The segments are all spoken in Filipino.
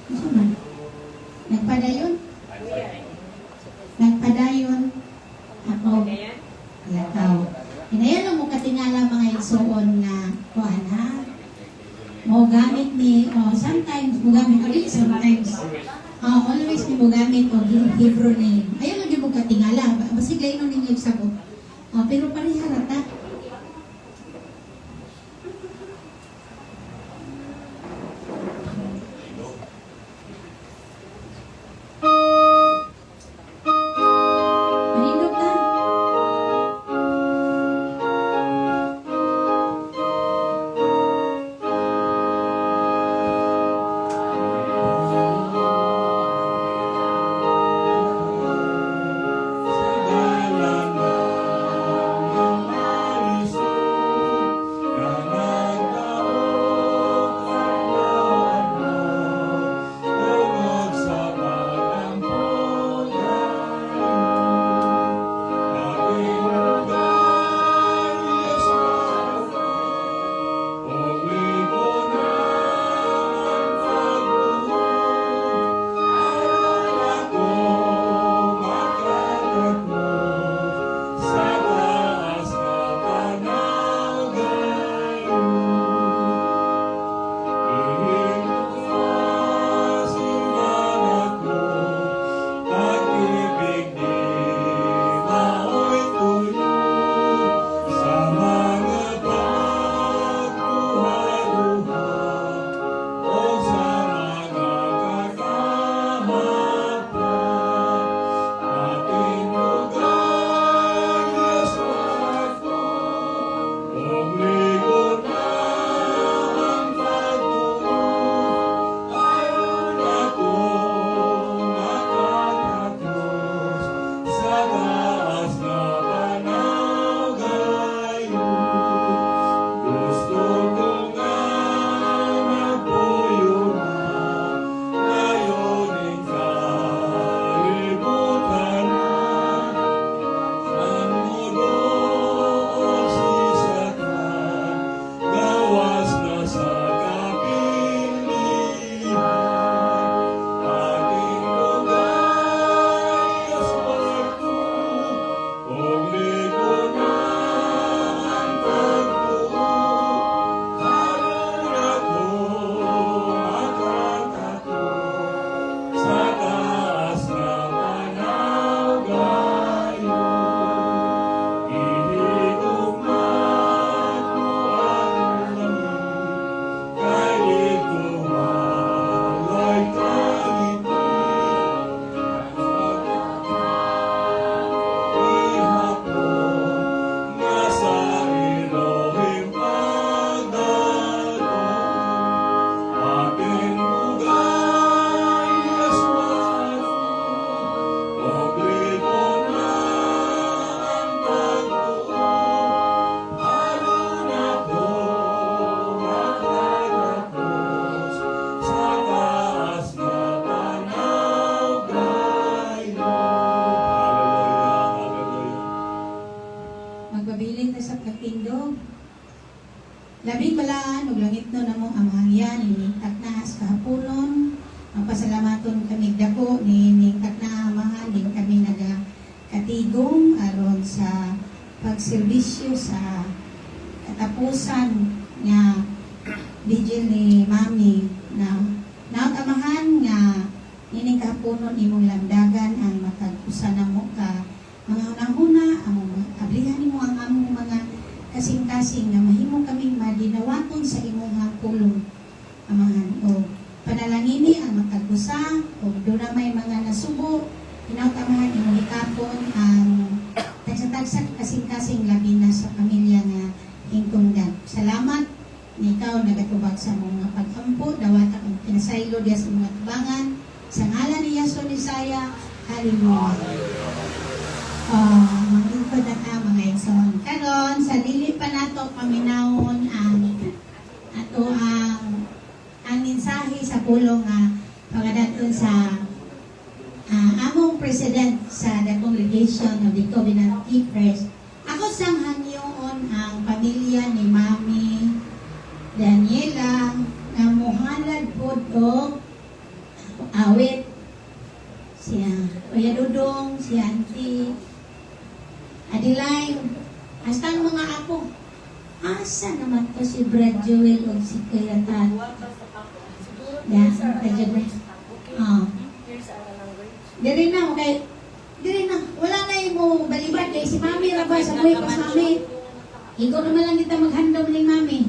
Ano man? Nagpadayon? Nagpadayon? Ako? Lakaw. Inayan lang mo katingala mga igsoon na kuhan ha? Mo gamit ni, sometimes mo gamit, always ni mo gamit o Hebrew name. Ayaw lang yung mo katingala. Basigay nun ninyo sa ko. Pero pariharat ha? Labing balaan, ug langit no namo ang hangyan, iningkat na sa kahaponon. Ang pasalamaton kami dako ni iningkat na amahan, din kami nagatigong aron sa pagserbisyo sa katapusan nga vigil ni Mami na nautamahan nga ining kahaponon imong lamdagan ang matag-usa namo ka mga hunahuna among ablihan nimo ang among mga kasing-kasing nga mahimo kaming madinawaton sa imong pulong amahan o panalangini ang matag-usa o doon na may mga nasubo inautamahan imong ikapon ang tagsa-tagsa kasing-kasing labi na sa pamilya nga hingtungdan. Salamat ni ikaw nagatubag sa mga pag-ampo dawat ang pinasaylo diya sa mga tubangan sa ngalan ni Yason Isaya. Hallelujah. Manglingkod na ka mga igsoon. Karon sa dili pa nato paminawon ang ato ang mensahe sa pulong nga pagadaton sa among president sa the Congregation of the Covenant Keepers. Ako sang hangyoon ang pamilya ni Mami Daniela na muhalad po og Awit, siya Kuya Dudong, si Auntie Adeline, hasta ang mga apo. Asa naman to si Brad Joel o si Kuya Tat? Yan, kaya ba? Diri na, okay. Diri na, wala na yung mo balibad kay si Mami ra ba sa buhay pa sa Mami. Ikaw naman lang kita maghandom ni Mami.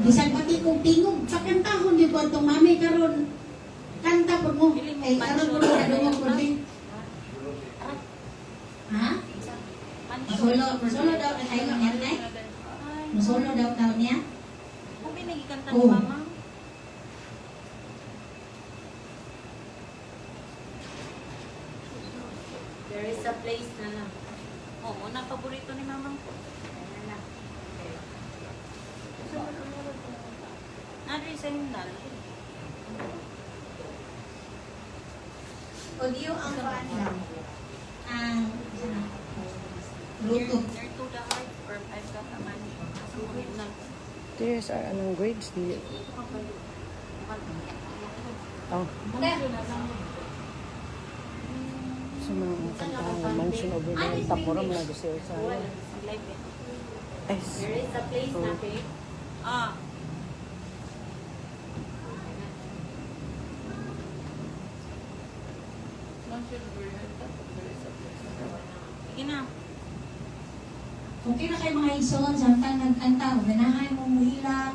Bisan pati kong tingog, pakantahon di ko itong Mami karon. Kanta po mo. Eh, karon po na dumog po din. Ha? Masolo daw na tayo niya, nay? Masolo daw niya? Kung pinagkikanta ni Mama. There is a place na lang. Oo, na paborito ni Mama ko. Ayan na. Nari sa hindal. Audio ang paan lang. Ang Bluetooth. Near to the heart or 5 ka kaman. Sa mga hindal. Tears are anong grades? Dili. Oh. Sa mga kantahan ng mansion over the top mo rin mga gusto sa Wala. Live eh. ay There is a place na. Ah. Sige na. Okay na kayo mga ison, samtang nagkanta, ganahay mo muhila.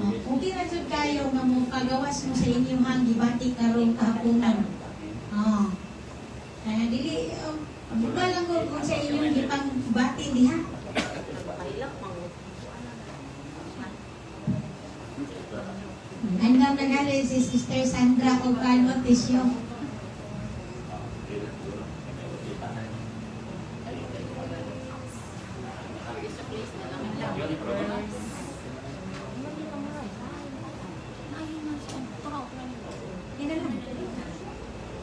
Okay na dyan kayo nga mo kagawas mo sa inyong gibati karong kahaponan. Kaya dili, buka lang ko kung sa inyong gipang bati diha. Napakahilak mang. Hanggang nagali si Sister Sandra o Calmo Tisyo. There is a place na lang.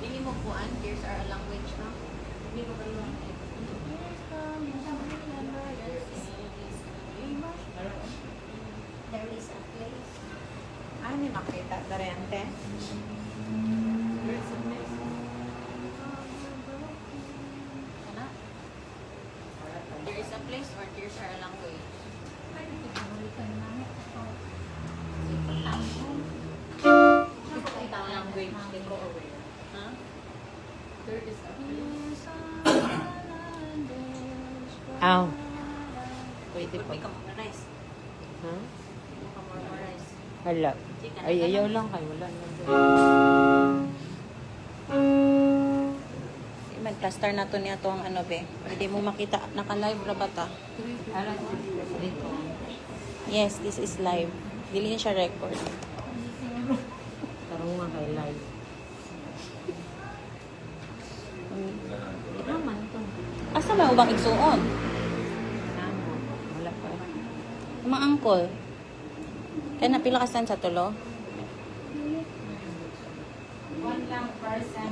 Hindi mo kuan, tears are a language, no? Hindi mo ba yun? There is a place. Ay, may makita. Darente. Ano? There is a place or tears are a language? Ang language, hindi ko aware. Ha? There is a place. Aw. Pwede Could pa. be memorize. Ha? Hindi mo memorize. Hala. Sige, Ay, ano ayaw ka lang kayo. Wala naman doon. Mag-plaster na to niya to ang ano be. Hindi mo makita. Naka-live ra ba ta? Yes, this is live. Dili niya siya record. Tarong nga kay live. Naman to. Asa may ubang igsuon? Wala pa. Mga angkol. Kaya napila ka saan sa tulo? One lang person.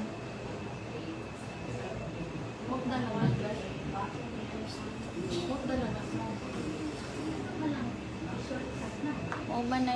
O ba na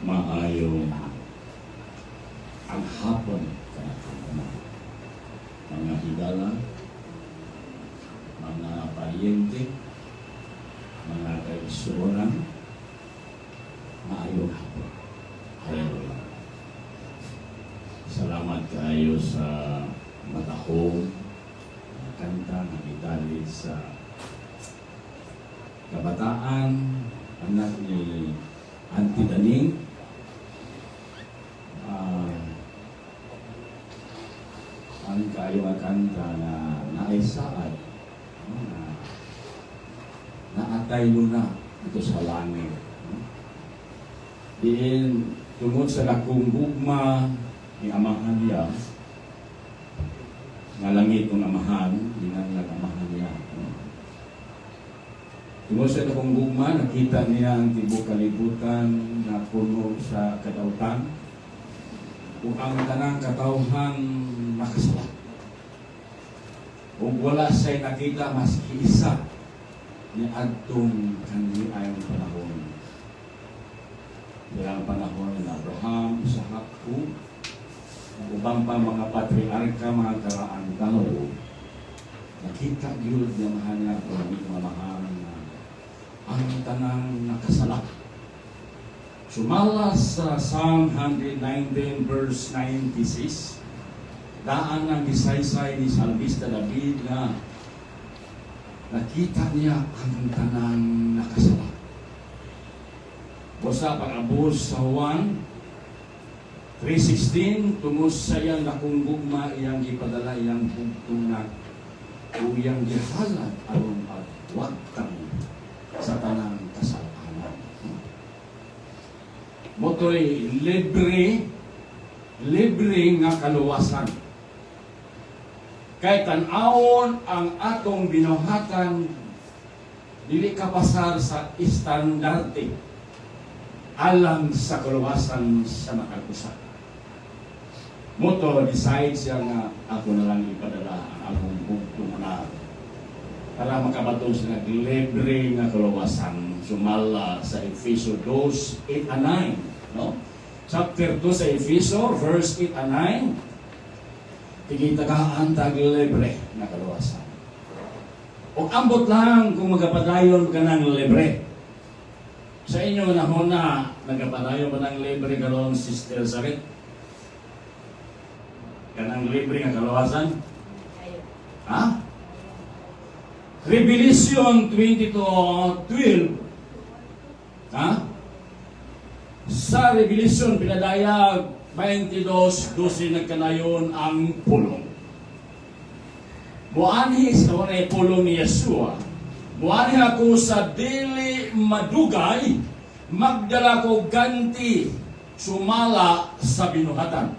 maayong ang hapon kanang mga higala, mga paryente, mga kaigsuonan, maayong hapon. Hallelujah. Salamat kayo sa matahong na kanta na itali sa kabataan, anak ni Auntie Daning. Ang kayo ang kanta na naisaad, na naatay luna ito sa langit. Diin, tungod sa lakong gugma ni amahan niya, nga langit ng amahan, di nga nag-amahan niya. Tungod sa lakong gugma, nakita niya ang tibok kalibutan na puno sa kadautan, kung ang tanang katawhan nakasala. Kung wala siya'y nakita, mas isa ni Adtong kanliayang panahon. Ang panahon ng Abraham, Isaac, Jacob, ang ubang pa mga patriarka, mga karaan tao, nakita yun yung mahal ko ng mamahal na ang tanang nakasala. Sumala sa Psalm 119 verse 96, daan ang gisaysay ni Salmista David na nakita niya ang tanang nakasala. Basta pag-abos sa Juan 3:16, tungos sa iyang lakong gugma, iyang ipadala iyang bugtong na uyang gihalat aron pagwagtang sa tanang kasalanan. Motoy libre nga kaluwasan. Kay tan-awon ang atong binuhatan, dili kapasar sa estandarte alang sa kaluwasan sa makagusa. Moto, decide siya nga ako na lang ipadala ang akong bugtong na para makabatong sa libre nga kaluwasan. Sumala sa Efeso 2:8-9, no? Chapter 2 sa Efeso, verse 8-9, tigitagaan tag libre nga kaluwasan. O ambot lang kung magapadayon ka ng libre. Sa inyo nahon na nagapadayon ba ng libre karon, Sister Sarit? Kanang libre nga kaluwasan? Ha? Revelation 22:12. Ha? Sa Revelation pinadayag 22:12 nagkanayon ang pulong. Muanhis na wala pulong ni Yeshua. Muanhi ako sa dili madugay, magdala ko ganti sumala sa binuhatan.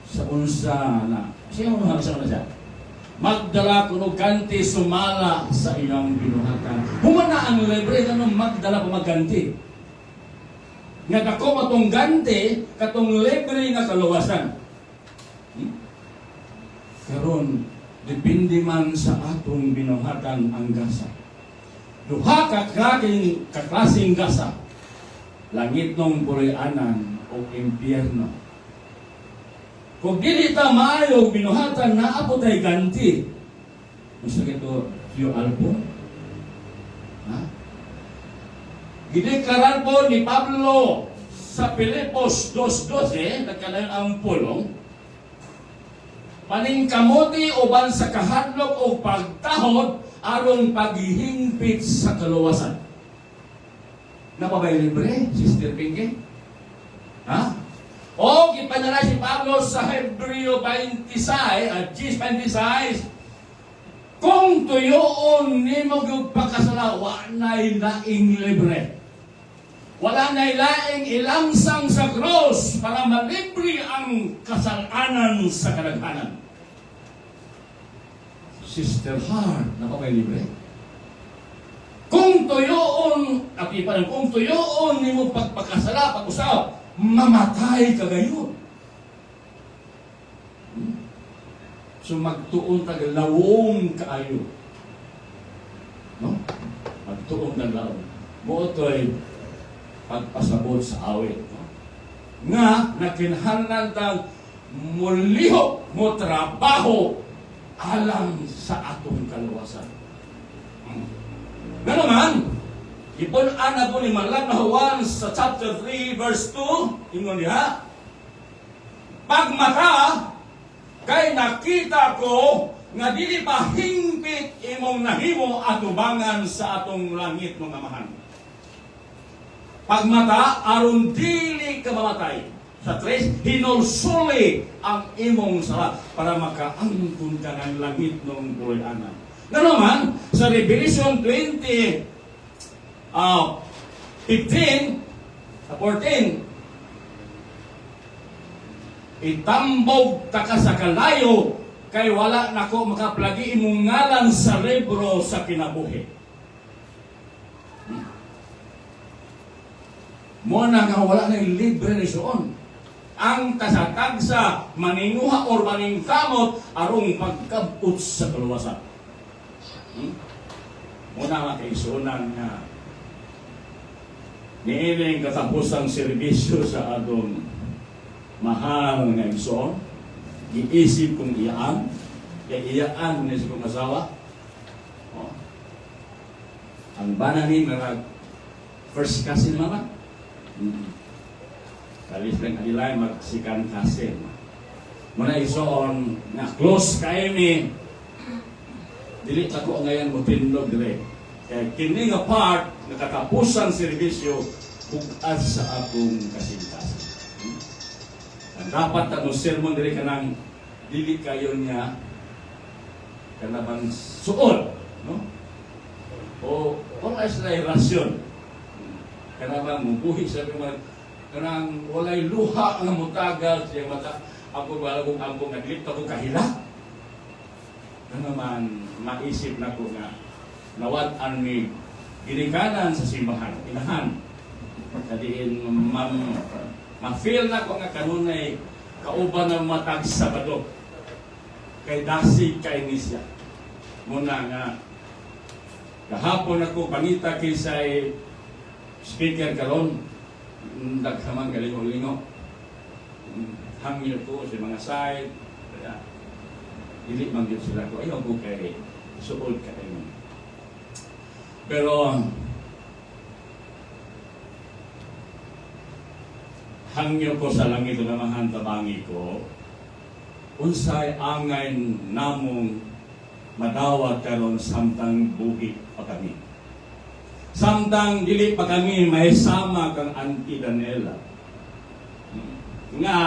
Sa unsa na, siya mo sa siya. Magdala ko no ganti sumala sa iyang binuhatan. Humana ang libre ganun magdala ko magganti. Nga dako matong ganti katong libre nga kaluwasan. Karon depende man sa atong binuhatan ang gasa. Duha ka kaklaseng gasa. Langit nung purianan o impyerno. Kung dili ta maayo binuhatan na apo tay ganti. Musta kito Tio Alpo? Ha? Gideklarar po ni Pablo sa Filipos 2:12, nagkalayon ang pulong, paningkamuti uban sa kahadlok o pagtahod aron paghihingpit sa kaluwasan. Napabay libre, Sister Pinky? Ha? O gipanala si Pablo sa Hebreo 26 at 26, kung tuyoon ni mo pagkasala, wanay laing libre. Wala na'y laing ilamsang sa cross para malibre ang kasalanan sa kadaghanan. Sister Heart, napabay libre. Kung tuyoon, kung tuyoon ni mo pagpakasala, pag-usap, mamatay ka gayon. So magtuon tag lawong kaayo. No? Magtuon tag lawong. Mootoy pagpasabot sa awit. No? Nga nakinahanglan tang mulihok mo trabaho alang sa atong kaluwasan. Nga naman, ipunan na po ni Malang na Juan sa chapter 3 verse 2, ingon niya, pagmata, kay nakita ko nga dili pa hingpit imong nahimo atubangan sa atong langit ng amahan. Pagmata, aron dili ka mamatay. Sa 3, hinulsuli ang imong sala para makaangkon ka ng langit ng buhay-anan. Na naman, sa Revelation 20, 15, 14, itambog ta ka sa kalayo kay wala nako makaplagi imong ngalan sa libro sa kinabuhi. Mo na nga wala na libre ni soon. Ang kasatagsa maninguha or maningkamot arong pagkabot sa kaluwasan. Muna nga kaisunan nga niining katapusang serbisyo sa atong mahal nga igsoon, giisip kong iyaan, kaya iyaan na sa kong asawa. Oh. Ang bananin na first cousin mama. Kalis lang kanila magsikan cousin. Muna igsoon na close kayo ni dili ako ngayon mo tindog dire. Kaya kini nga part na katapusang serbisyo bugad sa akong kasintasan. Ang dapat ang sermon diri kanang dili kayo niya kanabang suod, no? O wala sa rasyon. Kanabang mubuhi sa mga kanang walay luha nga mutagal siya mata ako wala kong ambong naglit ako kahila. Naman maisip na ko nga nawad-an mi ginikanan sa simbahan, inahan. Kadiin ma-feel na ko nga kanunay kauban ng matag Sabado. Kay dasig kay nisya. Muna nga kahapon ako pangita kisay speaker karon daghamang galingo-lingo. Hangyo ko sa mga side. Kaya dili man gyud sila ko ayaw ko kay suod ka kayo. Pero hangyo ko sa langit na mahan tabangi ko unsay angay namong madawat karon samtang buhi pa kami. Samtang dili pa kami mahisama kang Auntie Daniela. Nga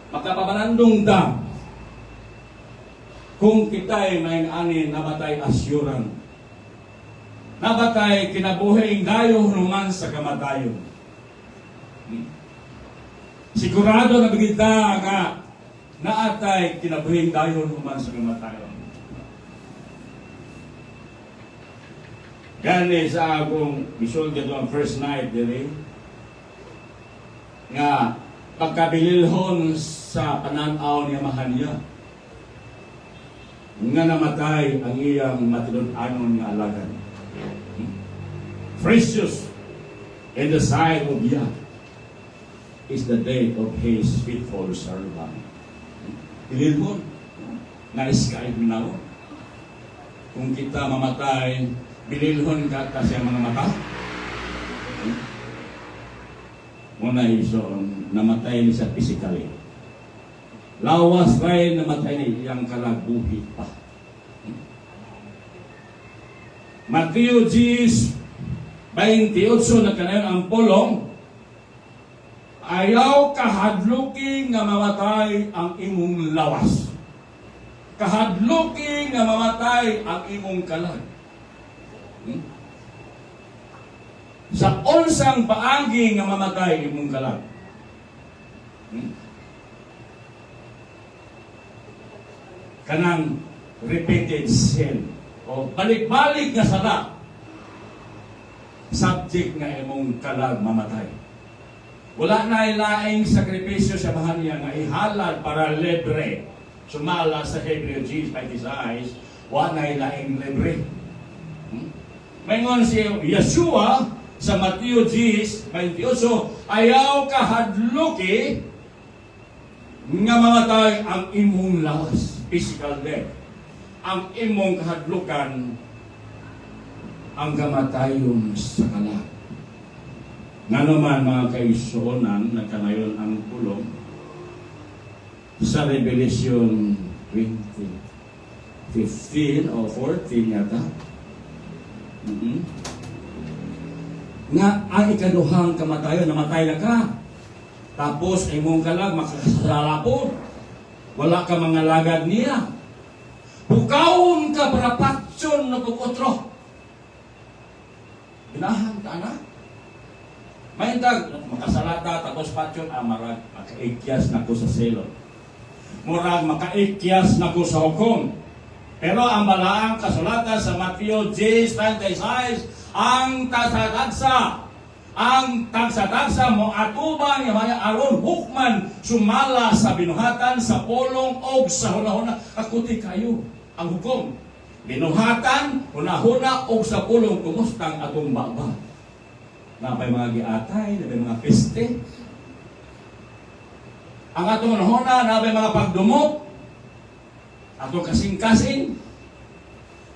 makapamanandong da kung kita'y may ani nabatay asyuran. Nabatay kinabuhing dayo human sa kamatayon. Sigurado na bigita nga naatay kinabuhing dayo human sa kamatayon. Gani sa akong bisul dito ang first night dili nga pagkabililhon sa pananaw niya mahanya nga namatay ang iyang matulun-anon nga alagad. Precious in the sight of Yah is the day of His faithful servant. Bililhon na iskay minaw. Kung kita mamatay, bililhon ka sa mga mata. Muna iso, namatay ni sa physically. Lawas rin namatay ni iyang kalagbuhi pa. Matthew 10:28 na kanayon ang pulong, ayaw kahadluking nga mamatay ang imong lawas. Kahadluking nga mamatay ang imong kalag. Sa unsang paagi nga mamatay imong kalag. Kanang repeated sin o balik-balik nga sala subject nga imong kalag mamatay. Wala na ilaing sakripisyo sa bahan niya nga ihalad para libre. Sumala sa Hebrew 10:26, wala na ilaing libre. Mayroon si Yeshua sa Mateo 10:28, ayaw ka hadluki nga mamatay ang imong lawas, physical death. Ang imong kahadlukan ang gamatayon sa kalag. Nga naman mga kaisuonan, nagkanayon ang pulong sa Revelation 20:15 o 14 yata. Nga ang ikaduhang kamatayon, namatay na ka. Tapos ay mong kalag, makasalapod. Wala ka mga lagad niya. Bukawon ka para patsyon na kukotro. Ginahan ka na. Mahintag, makasalata, tapos patsyon, marag, makaikyas na ko sa selo. Murag, makaikyas na ko sa hukom. Pero ang balaang kasulatan sa Mateo 10:36, ang tagsa-tagsa mo atubang yung mga aron hukman sumala sa binuhatan, sa polong o sa hunahuna. Kakuti kayo ang hukom. Binuhatan, hunahuna o sa polong, kumustang atong baba. Napay mga giatay, napay mga peste. Ang atong hunahuna, napay mga pagdumok, atong kasing-kasing.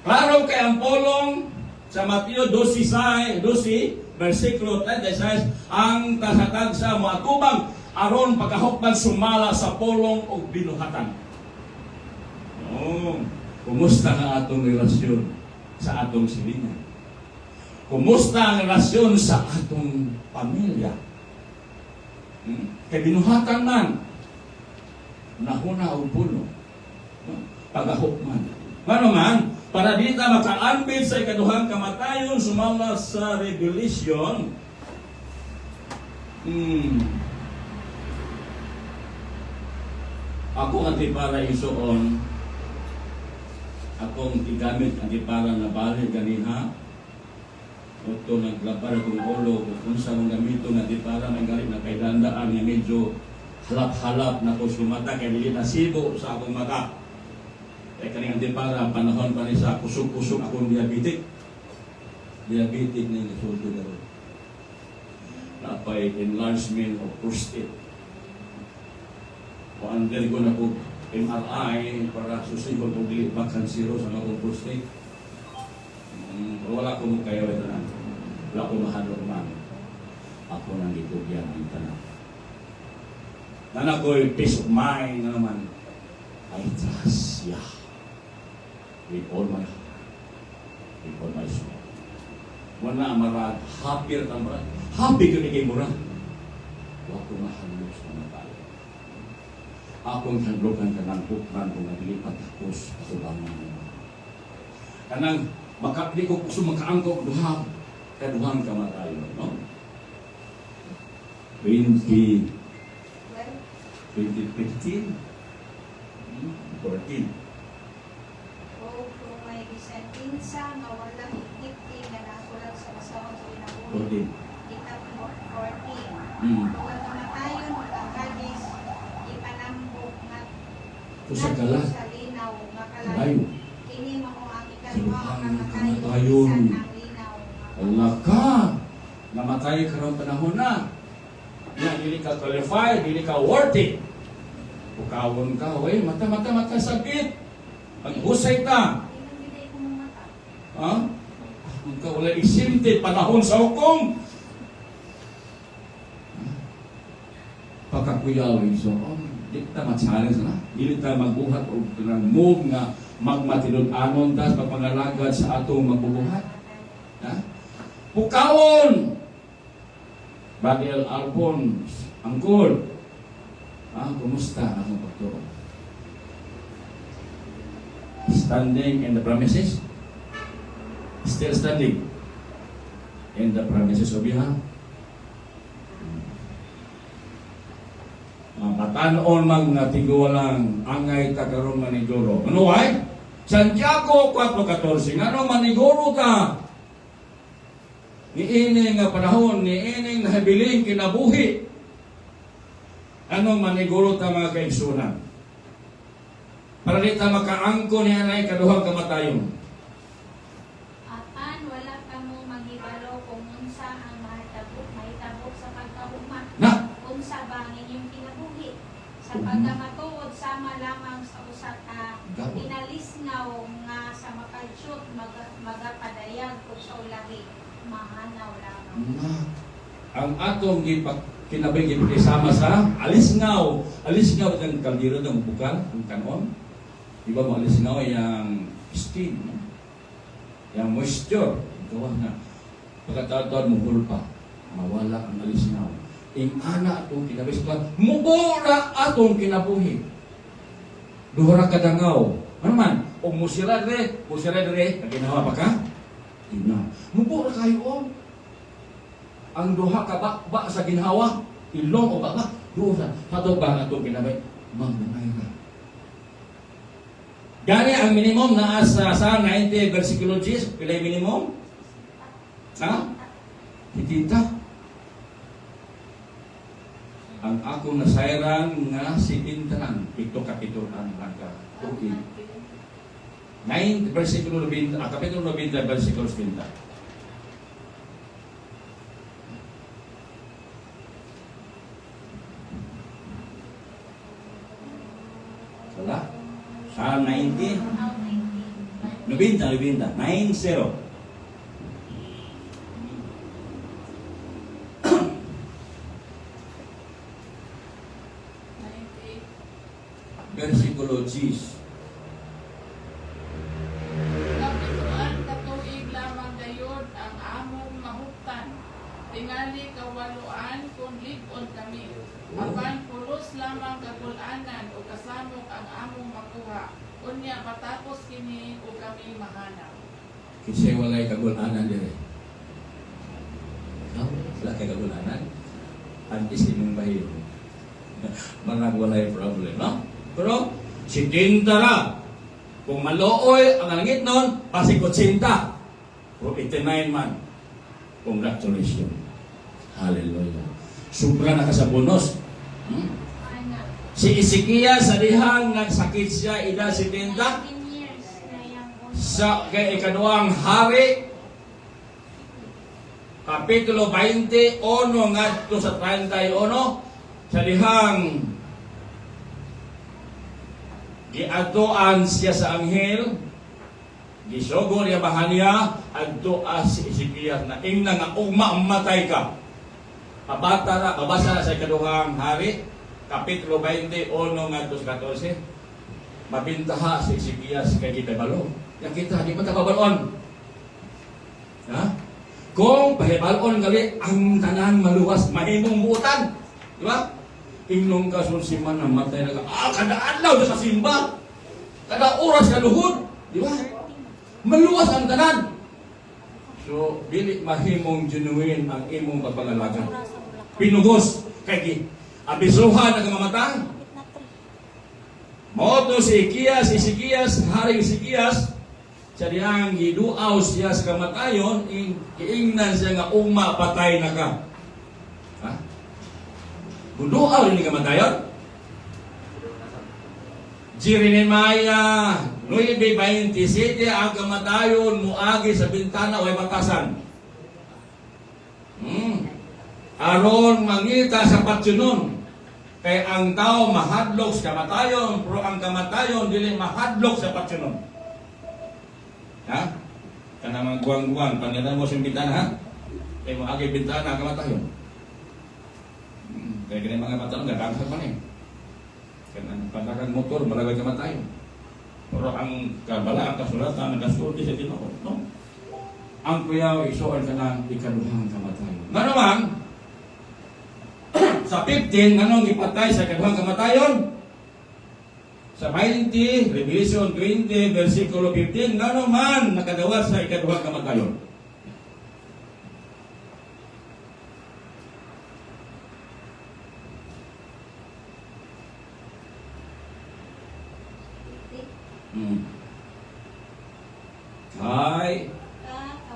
Klaro kay ang polong sa Mateo 12, versikulo 36, ang tasatagsa mo atubang aron pagkahukman sumala sa polong o binuhatan. Kumusta ang atong relasyon sa atong silingan? Kumusta ang relasyon sa atong pamilya? Kay binuhatan man, nahuna o puno, pagkahukman. Ano man, para di ta makaambit sa ikaduhang kamatayon, sumala sa Revelation. Ako ang para isuon, akong igamit ang para na bali ganiha. Ito naglabar akong ulo, kung sa mong gamito na para may galit na kay dandaan nga medyo halap-halap na ko sumata kay dili nasibo sa akong mata. Kaya kaning para panahon pa ni sa kusog-kusog akong diabetic. Diabetic na yung nasulto na rin. Napay enlargement of prostate. Kung under ko na po MRI para susigon kung dili ba kansiro sa akong prostate. Wala ko mong kaya ito na. Wala ko mahadok man. Ako nang itugyan ang tanang. Nana ko'y peace of mind na naman. I trust Yah. With all my heart. With all my soul. Wala marag. Happy rin ang marag. Happy ko ni kay murag. Wala ko mahalok sa mga tayo. Akong handlokan ka ng hukman kung naglipat ako sa katulangan mo. Kanang di ko gusto makaangkok duhang kaduhang kamatayo, no? 2015 14 O kung may bisantinsa nga wala higiti nga nasulat sa basahon sa inabuhi. 14 Kita 14. Mm. Kung ang kamatayon, ang kadis, ipanambok nga Kusagala. sa linaw nga Layo. kalayo. Kini mo ang ikaduhang kamatayon, kamatayon. bisan ang linaw nga Allah ka! Namatay ka rin panahon na. Yan, dili ka qualified, dili ka worthy. Bukawon ka, mata sakit. Maghusay ka. Pinagbiday ko ng mata. Ha? Kung ka wala isimtid, panahon sa hukom. Pagkakuyawin, so, di ta ma-challenge na. Dili ta magbuhat o ng move nga magmatinod-anon tas pagpangalagad sa atong magbubuhat. Ha? Bukawon! Badil Alphonse, Angkol. Kumusta ang pagturo? Standing in the promises? Still standing in the promises of Yah. Patanon mga tiguwalang angay tagarong maniguro. Ano ay? Santiago 4:14. Ano maniguro ka? Niining nga panahon, niining na habiling kinabuhi. Anong maniguro ta mga kaigsunan? Para di ta makaangko niya na kaduhang kamatayon. Apan wala ka mo magibalo kung unsa ang ang inyong kinabuhi. Sa pagkamatuod sama lamang sa usa ka Gawon. inalisngaw nga sa makadsot magapadayag o sa ulahi mahanaw lamang. Na, ang atong kinabay gipakisama sa alisngaw. Alisngaw ang kaldero ng bukal, ang kanon. Di ba mo alisngaw yung steam, no? Yung moisture. Gawa na. Pagkataon mo hulpa, mawala ang alisngaw. Ing ana atong kinabay sa mubora atong kinabuhi. Duhara kadangaw. Ano man? O musira dire, naginawa pa ka? Ina. Mubora kayo. Ang duha ka ba sa ginhawa, ilong o baba, duha. Hato ba atong kinabay? Magdamay ka. Gani ang minimum na sa 90 versikulo 10, pilay minimum? Ha? Hitita. Ang akong nasayran nga si Tintanan, pito kapitulan hangga. Okay. 9 versikulo 20, kapitulo 20 versikulo 20. Wala? Sa 90? 90. 90. Versikulo 10. Kapituan katuig lamang gayod ang among mahuptan. Tingali kawaluan kung ligon kami. Apan pulos lamang kagulanan o kasamok ang among makuha. Unya matapos kini o kami mahanaw. Kasi walay kagulanan dire. No? Wala kay kagulanan. Antis imong bahiyo. Mga walay problem, no? Pero si Tintara, kung malooy ang langit nun, pasig 80. Pero 89 man. Congratulations. Hallelujah. Sobra na ka sa bonus. Si Ezekiel sa dihang nagsakit siya ida 70 19 years na yung sa kay ikaduhang hari kapitulo 20 ono ngadto sa 31 sa dihang giadtoan siya sa anghel gisogo niya bahaniya adtoa si Ezekiel na ingna nga ugma matay ka. Babasa na sa ikaduhang hari kapitulo 20, 1 ngadto sa 14. Mabintaha si Ezekiel kay kita balo. Yang kita di mata babalon. Ha? Kung pahibalon gali ang tanan maluwas mahimong buutan. Di ba? Ingnong ka sulsiman na matay na kada adlaw sa simba. Kada oras ka luhod. Di ba? Maluwas ang tanan. So, dili mahimong genuine ang imong pagpangalaga. Pinugos kay abisuhan ang mamatang. Moto si Ezekiel, hari Ezekiel, sa diyang giduaw siya sa kamatayon, iingnan siya nga ugma patay na ka. Ha? Buduaw ni kamatayon? Jeremiah 9:27 ang kamatayon muagi sa bintana way batasan. Aron mangita sa patsunon. Kay ang tao mahadlok sa kamatayon, pero ang kamatayon dili mahadlok sa patsunon. Ha? Kana mga guwang-guwang, pangyanan mo sa bintana, ha? Kay muagi bintana ang kamatayon. Kaya ganyan mga patsunon, gagawin pa rin. Kaya pagkakan motor, malagay kamatayon. Pero ang kabala, ang kasulatan, nagasulti sa Ginoo, no? Ang kuyaw, isuon ka ng ikaduhang kamatayon. Nga naman, sa 15, nganong ipatay sa ikaduhang kamatayon? Sa 20, Revelation 20, versikulo 15, nganong man nakagawas sa ikaduhang kamatayon? Hay.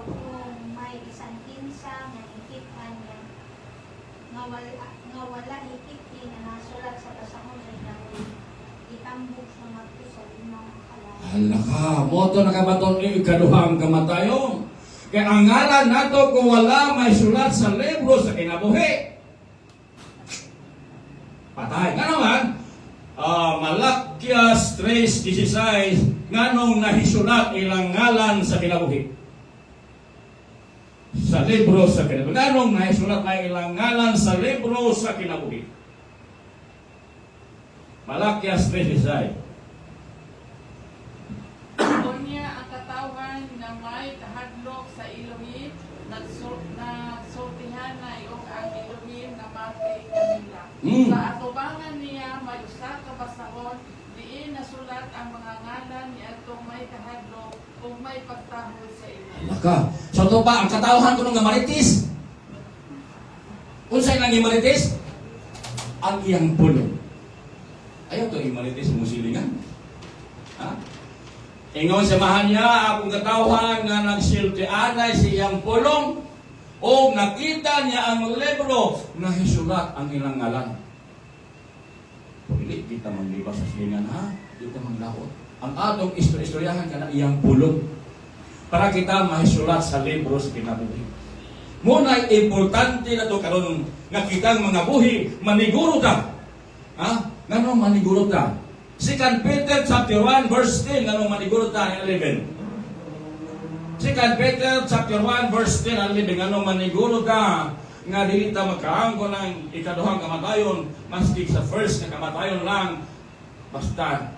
kung may isang kinsa nga ikitan niya nga wala ikiti na nasulat sa pasahon sa inawi itambok sa mato sa limang kalay. Hala ka, moto nakabaton yung ikaduhang kamatayon. Kaya ang ngalan nato kung wala may sulat sa libro sa kinabuhi. patay. Nga naman, Malakias 3:16, nganong nahisulat ilang ngalan sa kinabuhi. Sa libro sa kinabuhi. Nganong nahisulat ay ilang ngalan sa libro sa kinabuhi. Malakias 3:16. Unya ang katawan na may kahadlok sa Elohim, nagsultihan na iyong ang Elohim na matay kanila. Sa atubangan niya, may usa ka basahon, diin nasulat ang mga ngalan ni atong may kahadlok kung may pagtahol sa Elohim. Laka. So ito pa, ang katauhan ko nung maritis. Unsay nang maritis? Ang iyang pulong. Ayaw to maritis mo silingan. Ha? Ingon samahan niya, akong katauhan nga nagsiltianay siyang pulong o nakita niya ang libro na hisulat ang ilang ngalan. Pili, kita maglibas sa silingan, ha? Kita maglawot. Ang atong istoryahan ka na iyang pulong para kita mahisulat sa libro sa kinabuhi. Muna importante na to karon nga kitang mga buhi maniguro ta. Ha? Ngano maniguro ta? 2 Peter chapter 1 verse 10 ngano maniguro ta 11. 2 Peter chapter 1 verse 10 and 11 ngano maniguro ta nga dili ta makaanggo ng ikaduhang kamatayon maski sa first na kamatayon lang basta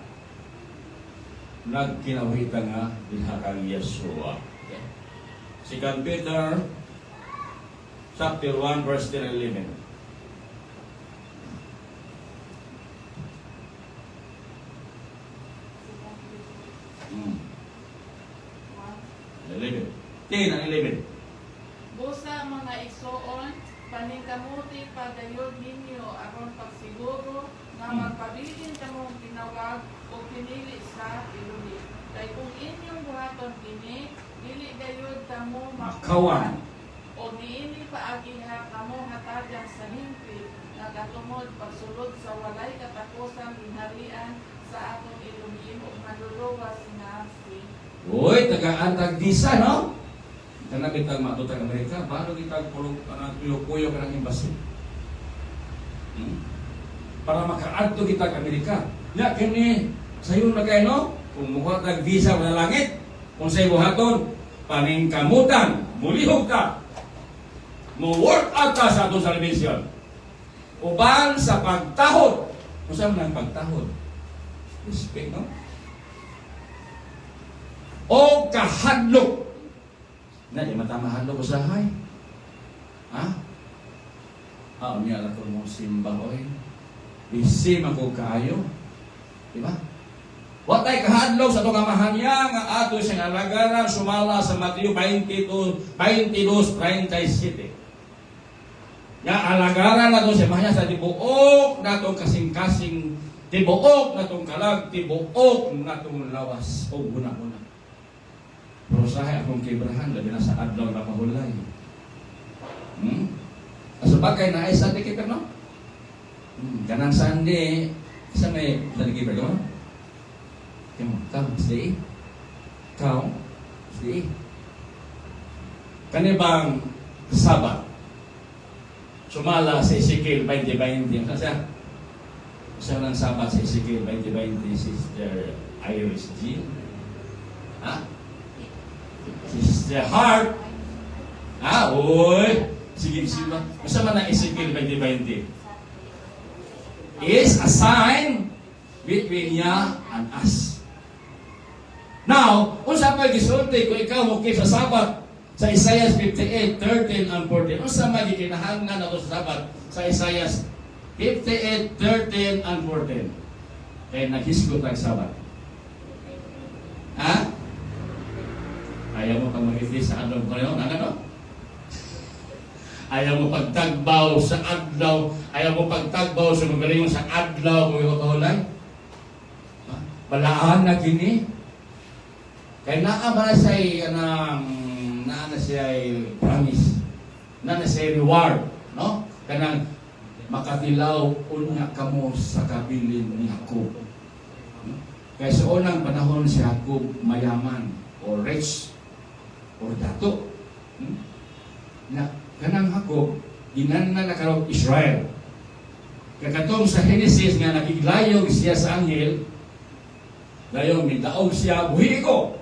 nagkinabuhi ta nga diha kang Yeshua. Okay. 2 Peter chapter 1 verse 10 and 11. Hmm. 11. 10 and 11. Busa mga igsoon, paningkamuti pagayod ninyo aron pagsiguro nga magpabilin kamong tinawag o pinili sa Elohim. Kay kung inyong buhaton kini, dili gayud kamo Makawan. o diini paagiha kamo hatagyan sa himpi nga katungod pagsulod sa walay katakosang ginharian sa atong Elohim o maluluwas nga si Uy, taga-antag disa, no? Kana bitang matutang Amerika, paano kita pulong kuyo ka ng embassy? Para makaadto kita ka Amerika. Ya, kini sayon na kayo, no? Kung mukha tag visa wala langit, kung sa'yo buhaton, paningkamutan, mulihog ka. Mo-work out ka sa atong salvation. Uban sa pagtahod. Kung saan mo ng pagtahod? Respect, no? O kahadlok. Na, di matamahadlok ko sa hay. Ha? Niya na ko mong simba, oy. Isim ako kaayo. Diba? Watay kahadlok sa itong amahan niya nga ato siyang alagaran sumala sa Mateo 22:37. Nga alagaran na ito siya mahanya sa tibuok na itong kasing-kasing tibuok na itong kalag, tibuok na itong lawas o guna-guna. Pero sahay akong kibrahan, labi na sa adlaw na pahulay. Sa bagay na ay sa tikipir, no? Ganang sandi, isa may nalikipir ka mo? Kau, stay. Kau, stay. Kanibang Sabat, sumala sa Ezekiel 20:20. Kasi siya ng Sabat sa Ezekiel 20:20, Sister Iris G. Ha? Sister Heart. Ha? Uy! Sige, sige. Basta man ang Ezekiel 20:20. Is a sign between ya and us. Now, kung sa pag-isulti, kung ikaw mukip sa Sabat, sa Isaiah 58:13 and 14, kung sa magikinahanglan na ito sa Sabat, sa Isaiah 58:13 and 14, kaya naghisgot ang Sabat. Ha? Ayaw mo pag mag-ifis sa adlaw ko rin, ano? Ayaw mo pagtagbaw sa adlaw, ayaw mo pagtagbaw sa magaling sa adlaw, kung ikaw kahulay. Balaan na kini. Kaya naama na siya na siya promise, na siya reward, no? Kanang makatilaw unya kamo sa kabilin ni Jacob. Kaya sa unang panahon si Jacob mayaman or rich or dato. Na kanang Jacob ginanna na karong Israel. Kakatong sa Genesis nga nakiglayog siya sa anghel, dayon midaog siya, buhi ko.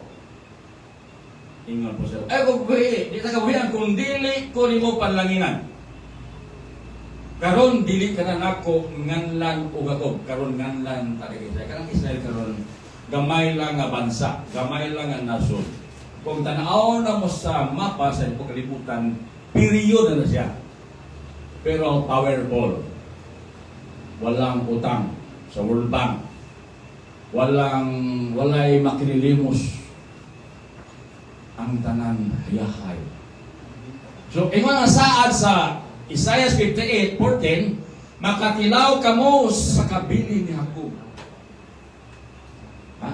Ingon po siya, ay kung buhi, di ta kabuhian kung dili ko nimo panlanginan. Karon dili ka na nako nganlan ug ako, karon nganlan talaga Israel. Kanang Israel karon gamay lang nga bansa, gamay lang nga nasod. Kung tanaw na mo sa mapa sa kalibutan, period na siya. Pero powerful. Walang utang sa World Bank. Walay makinilimos ang tanan hayahay. So, ingon ang saad sa Isaiah 58:14, makatilaw kamo sa kabili ni Jacob. Ha?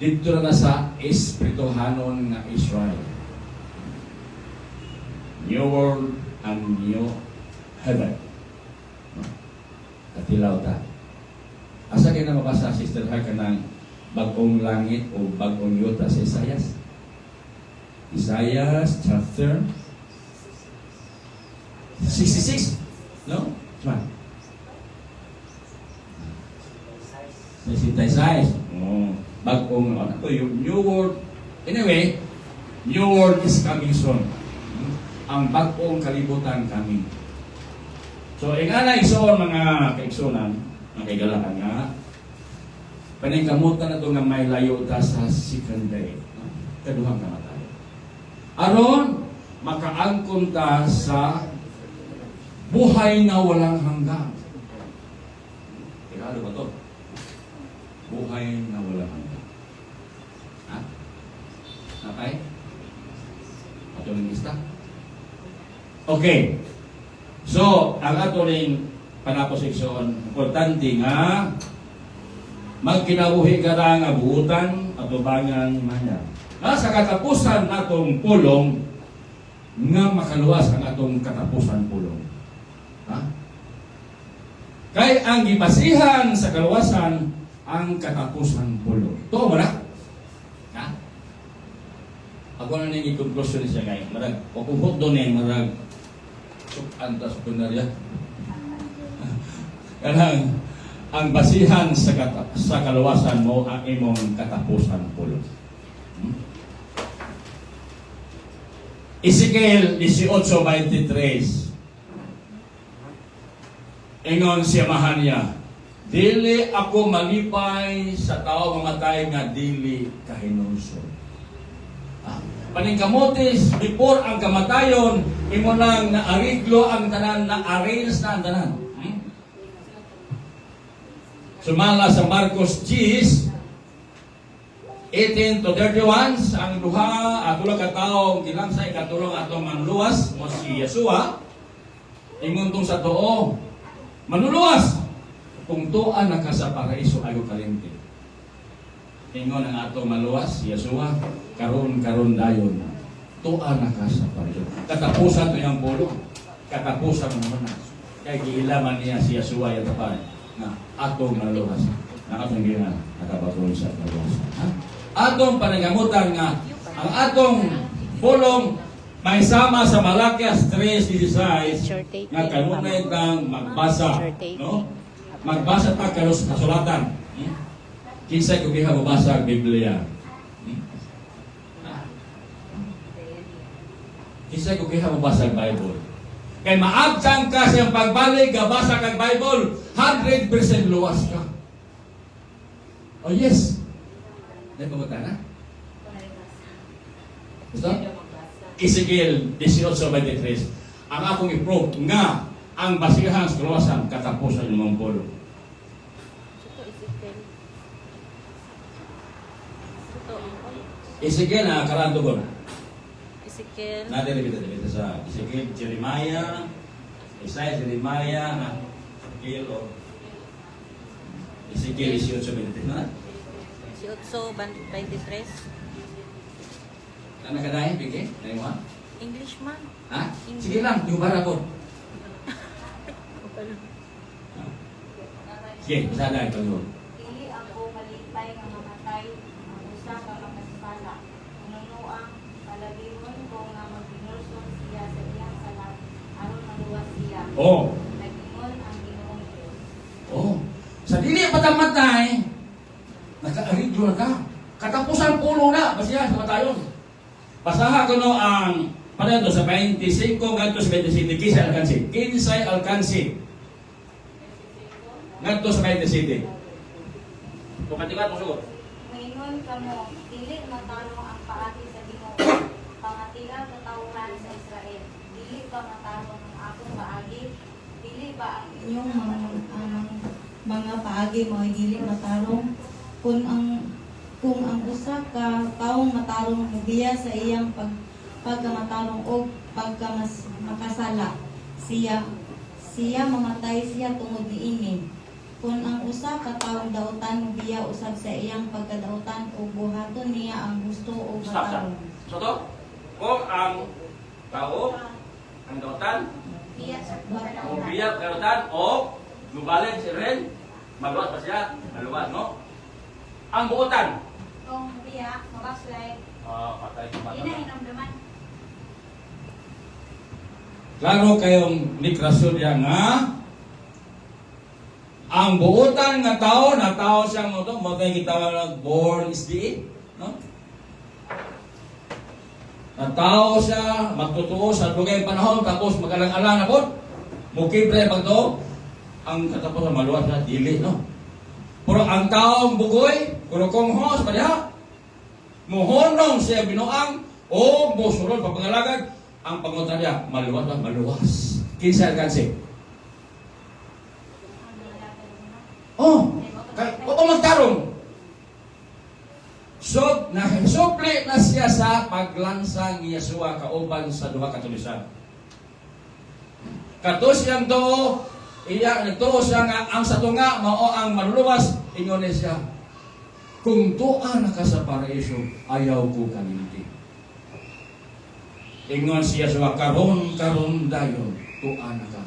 Dito na sa espirituhanon nga Israel. New world and new heaven. Katilaw ta. Asa kayo na mabasa, Sister Ha, ka ng bagong langit o bagong yuta sa Isaiah? Isaiah chapter 66? No? Saan? 66. Oh, bagong, ano to, yung new world. Anyway, new world is coming soon. Ang bagong kalibutan coming. So, ingana igsoon mga kaigsunan, mga kaigalakan nga, paningkamutan na ito nga may layo ta sa second day. Kaduhang kamatay. Aron, makaangkon ta sa buhay na walang hanggan. Tigado ba ito? Buhay na walang hanggan. Ha? Okay? Ato ng lista? Okay. So, ang ato ring panaposiksyon, importante nga magkinabuhi ka ra nga buutan at ubangan manya. Sa katapusan natong pulong nga makaluwas ang atong katapusan pulong. Ha? Kay ang gibasihan sa kaluwasan ang katapusan pulong. Tuo ba na? Ha? Ako na nang i-conclusion siya ngayon. Marag, pakuhot doon eh, marag antas punarya. Kanang ang basihan sa kaluwasan mo ang imong katapusan pulong. Ezekiel 18:23. Ingon siya mahanya, dili ako malipay sa tao mamatay nga dili kahinulsol. Paningkamotis, before ang kamatayon, imo lang naariglo ang tanan, na-arrange na ang tanan. Sumala sa Marcos 10, 18 to 31, ang duha at ulang kataong kilang sa ikatulong atong manluwas mo si Yeshua, ingon tong sa too, manuluwas kung tuan na ka sa paraiso ayo kalente. Ingon ang atong maluwas si Yeshua, karon dayon tuan na ka sa paraiso. Katapusan to yung pulo, katapusan naman na. Kaya giilaman niya si Yeshua yung tapan na atong maluwas, na atong gina nakapatuloy sa maluwas. Atong panagamutan nga ang atong pulong may sama sa Malakias 3:16 nga kanunay tang magbasa, no? Magbasa ta kalos kasulatan. Kinsa ko giha mabasa ang Biblia? Kinsa ko giha mabasa ang Bible? Kay maabsang ka sa pagbalik gabasa kang Bible, 100% luwas ka. Oh yes. Nagpabuta na? Gusto? Ezekiel 18:23. Ang akong i-prove nga ang basihan sa kaluwasan katapusan ng mga polo. Ezekiel na karanto ko. Ezekiel. Natin kita sa Ezekiel, Jeremiah, Isaiah, Jeremiah, Ezekiel o Ezekiel 18:23 na? 18:23. Kana kadahin bigay? Ano mo? English man. Ha? Sige lang, yung bara ko. Sige, isa na ito yun. Dili ako malipay nga mamatay ang usa ka makasala. Nunuang palabihon ko nga maghinulsol siya sa iyang salat aron maluwas siya. Oh, Nagingon ang Ginoong Sa dili patamatay, naka-arigyo na ka. Katapusan pulo na, basiya sa matayon. Basaha ko no ang para to sa 25 ngadto sa 27 kisa alkansi. Kinsay alkansi. Ngadto sa 27. Tukatikat mo sugot. Maingon kamo, dili matarong ang paagi sa Ginoo. Pangatilang katawhan sa Israel. Dili ba matarong ang akong paagi? Dili ba ang inyong mga paagi mo ay dili matarong? Kung ang usa ka taong matarong mubiya sa iyang pagkamatarong o makasala, siya mamatay siya tungod niini. Kung ang usa ka taong dautan mubiya usab sa iyang pagkadautan o buhaton niya ang gusto o matarong. So to, kung ang tao, ang dautan, Biya sa o pagkadautan. biyap dautan, o gubalin si Ren, maluwas pa siya, maluwas, no? Ang buotan, Kung biya, mabaslay, patay sa bata. inahinamdaman. Klaro kayong likrasyon yan nga, ang buotan nga tao, na tao siyang mo to, mo tayo gitawag ng born is the, no? Na tao siya, magtutuo sa lugay panahon, tapos magalang-alang na po, mukibre pag to, ang katapusan maluwas na dili, no? Pero ang taong bugoy, kung hos pa niya, muhonong siya binuang, o musulod papangalagad, ang pangunta niya, maluwas ba? Maluwas. Kinsa alkansi? Oh, o magtarong. So, nasuple na siya sa paglansa ni Yeshua kauban sa duha ka tulisan. Katos siyang to, iya nagtuo siya nga ang sa tunga mao ang maluluwas ingon ni siya. Kung tuan na ka sa paraiso, ayaw ko kalimti. Ingon siya sa karon dayon tuan na ka.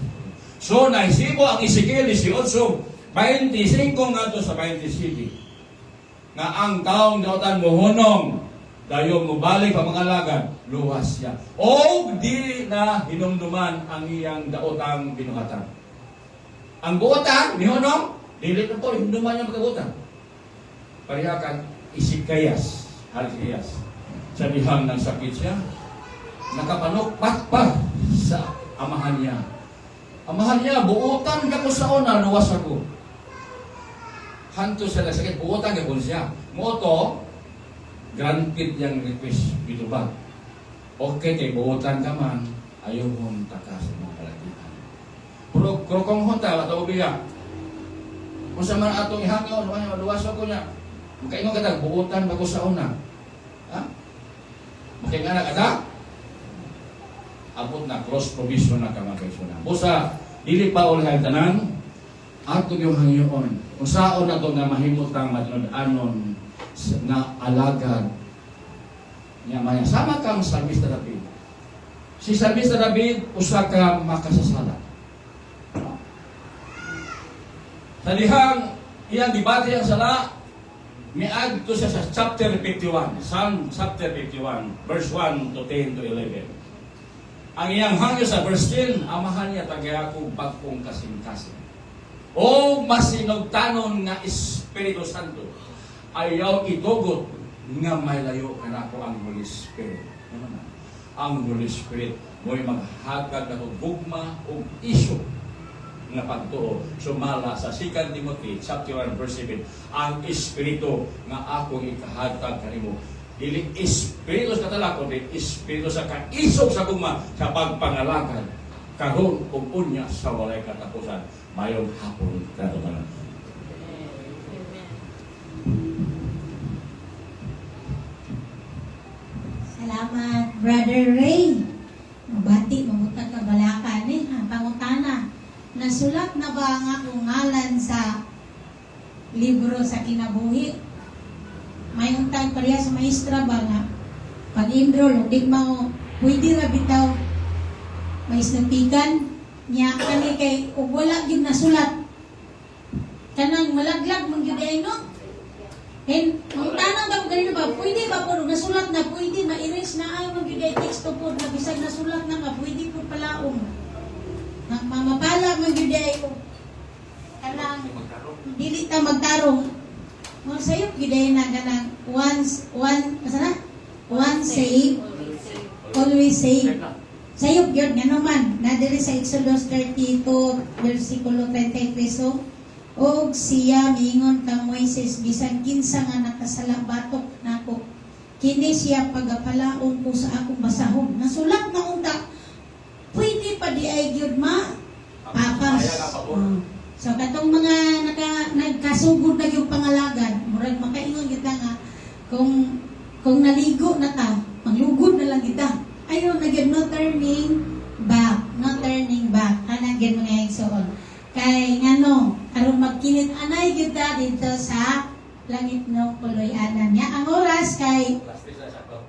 So naisibo ang Ezekiel 18, 25 ngadto sa 27. Nga ang taong dautan mohunong dayon mobalik pa mangalagad luwas siya. O di na hinumduman ang iyang daotang binuhatan. Ang buotan mihunong dili na po hinumduman niya pagkabuotan. Parihakan Isikayas, Halkias. Sa dihang ng sakit siya, nakapanukpat pa sa amahan niya. Amahan niya, buutan ka ko sa una, luwas ako. Hanto siya na sakit, buutan ka ko siya. Moto, granted yung request dito ba? Okay, kay buutan ka man, ayaw mong takas ng palagitan. Pero kung hunta, ataw biya, kung sa man atong ihangaw, sa kanya, luwas ako niya. Makaingon ka na, buutan ba ko sa una? Ha? Makaingon na ka na? Abot na cross provision na kamakaisuna. Busa, dili pa ulihay tanan, ato yung hangyoon. Kung saan na ito nga mahimutang matinodanon na alagad niya maya. Sama kang Salmista David. Si Salmista David, usa ka makasasala. Sa dihang iyang debate ang sala, miag ito siya sa chapter 51, Psalm chapter 51, verse 1 to 10 to 11. Ang iyang hangyo sa verse 10, amahan niya tagay ako bagkong kasing-kasing. O masinogtanon nga Espiritu Santo, ayaw itugot nga may layo ka ako ang Holy Spirit. Ang Holy Spirit mo'y maghatag na gugma o isyo nga pagtuo. Sumala sa 2 Timothy chapter 1 verse 7, ang Espiritu nga akong ikahatag kanimo. Dili Espiritu sa katala, kundi Espiritu sa kaisog sa gugma sa pagpangalagad karon ug unya sa walay katapusan. Mayong hapon kato tanan. Salamat, Brother Ray. Mabati, mabutan ka balakan eh, ha? Pangutana. Nasulat na ba ang akong ngalan sa libro sa kinabuhi? May untang pareha sa maestra ba nga? Pag-enroll, di mo, pwede ra bitaw may snapikan niya kani kay ug wala gyud nasulat. Kanang malaglag man gyud ay no? And ang tanong daw ganito ba, pwede ba po nasulat na, pwede ma-erase na ay man gyud ay teksto po na bisag nasulat na nga, pwede po palaong. Mamapala man gyud ay ko. Kana lang dili ta magtarong. Mo sayop giday na ganang one save, always save. Sayop gyud nga naman na diri sa Exodus 32 versikulo 33 so og siya miingon kang Moises bisan kinsa nga nakasalabatok nako kini siya pagapalaon ko sa akong basahon. Nasulat na unta. Pwede pa di ay gyud ma papas. So katong mga nagkasugod na yung pangalagan, murag makaingon kita nga kung naligo na ta, maglugod na lang kita. Ayaw na gyud no turning back, no turning back. Ana gyud mga igsoon. Kay ngano, aron magkinit anay gyud ta dito sa langit no puloy-anan niya. Ang oras kay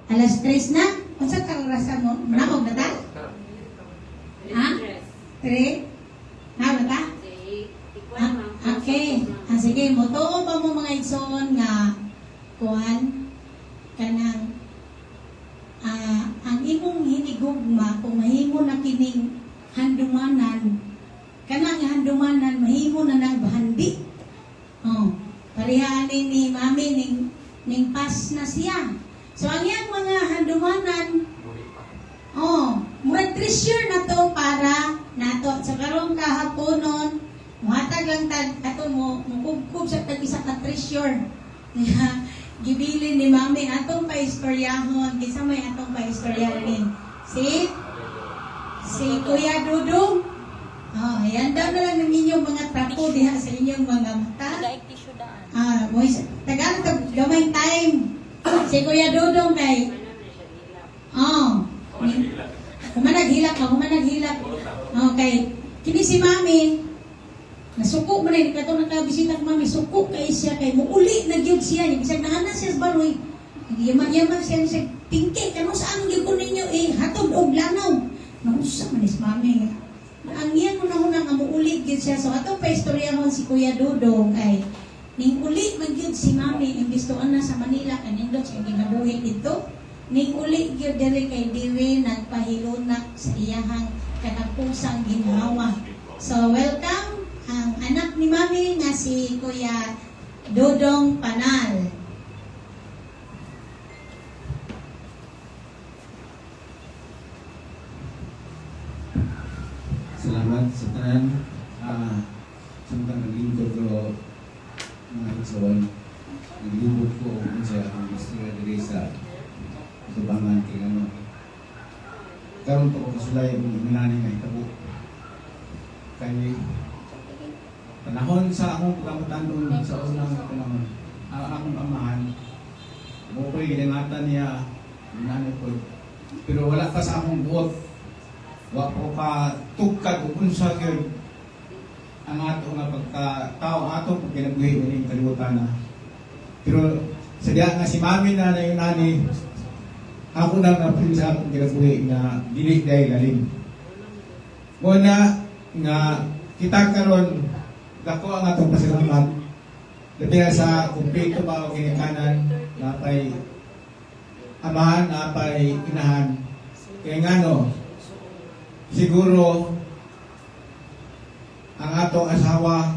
alas 3 na. Unsa ka orasan mo? Naog na ta? Ha? 3? Na ba ta? Okay. Sige, motuo pa mo mga igsoon nga kuan kanang ang imong hinigugma kung mahimo na kining handumanan kanang handumanan mahimo na nang bahandi. Oh, pareha ni mami ning pas na siya. So ang iyang mga handumanan murag treasure na to para nato sa karong kahaponon muhatag lang tag ato mo mukubkub sa tag isa ka treasure. Gibilin ni mami atong paistoryahon kinsa may atong paistoryahin si Kuya Dudong. Ayan daw na lang ng inyong mga trapo diha sa inyong mga mata. Nagaik tissue daan. Tagal gamay time. Si Kuya Dudong kay humanag-hilak. Okay. Kini si mami nasuko man ni kato nakabisita ko mami suko kay siya kay muuli na gyud siya ni bisag nahanan siya sa baroy yaman siya sa tingke kanu saan gyud ko ninyo hatod og lanaw nausa man is mami ang iyan mo na nga muuli gyud siya so ato pa istoryahon si Kuya Dudong kay ning uli man gyud si mami imbis to ana sa Manila kanindot siya ginabuhi dito ning uli gyud diri kay diwi nagpahilunak sa iyahang katapusang ginhawa. So welcome ang anak ni mami nga si Kuya Dudong Panal. Salamat sa tanan. Samtang naglingkod ko mga igsoon, naglingkod ko sa ang istorya diri sa Tubangan kay ano. Karon ko kasulay ang minani nga itabo. Kay panahon sa akong pagkamutan doon sa unang panahon, ang akong amahan, mo ko'y ginangatan niya, minani ko. Pero wala pa sa akong buot. Wa ko ka tugkad o unsa gyud ang ato nga pagkatao ato pag ginabuhi ini kalibutan na. Pero sa diha nga si mami na yung nani ako na napin sa akong ginabuhi na dili dahil lalim. Muna nga kita karon dako ang atong pasalamat. Labi na sa kumpleto ba o ginikanan napay amahan, napay inahan. Kaya nga no, siguro ang atong asawa